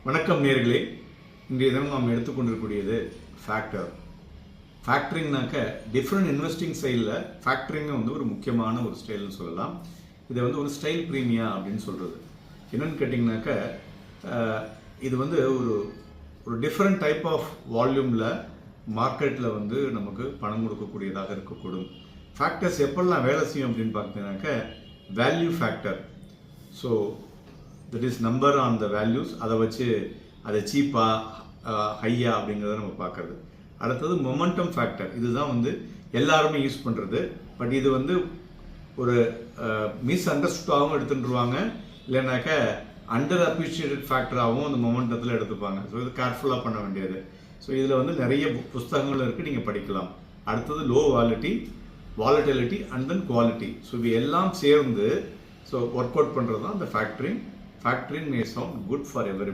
வணக்கம் நேர்களே. இன்றைய தினம் நாம் எடுத்துக்கொண்டிருக்கூடியது ஃபேக்டர். ஃபேக்டரிங்னாக்க டிஃப்ரெண்ட் இன்வெஸ்டிங் ஸ்டைலில் ஃபேக்டரிங்கை ஒரு முக்கியமான ஒரு ஸ்டைல்னு சொல்லலாம். இதை ஒரு ஸ்டைல் ப்ரீமியா அப்படின்னு சொல்கிறது. என்னென்னு கேட்டிங்கனாக்க இது ஒரு ஒரு டிஃப்ரெண்ட் டைப் ஆஃப் வால்யூமில் மார்க்கெட்டில் நமக்கு பணம் கொடுக்கக்கூடியதாக இருக்கக்கூடும். ஃபேக்டர்ஸ் எப்பெல்லாம் வேலை செய்யும் அப்படின்னு பார்த்தீங்கன்னாக்க value factor. So that is number on the values, அதை வச்சு அதை சீப்பாக ஹையா அப்படிங்கிறத நம்ம பார்க்குறது. அடுத்தது மொமெண்டம் ஃபேக்டர். இதுதான் எல்லாருமே யூஸ் பண்ணுறது. பட் இது ஒரு மிஸ் அண்டர்ஸ்டாகவும் எடுத்துட்டுருவாங்க, இல்லைனாக்க அண்டர் அப்ரிஷியேட்டட் ஃபேக்டராகவும் அந்த மொமெண்டத்தில் எடுத்துப்பாங்க. ஸோ இது கேர்ஃபுல்லாக பண்ண வேண்டியது. ஸோ இதில் நிறைய புஸ்தகங்கள் இருக்குது, நீங்கள் படிக்கலாம். அடுத்தது low volatility and then quality. So இது எல்லாம் சேர்ந்து ஒர்க் அவுட் பண்ணுறது தான் அந்த factoring. Factoring may sound good for everybody.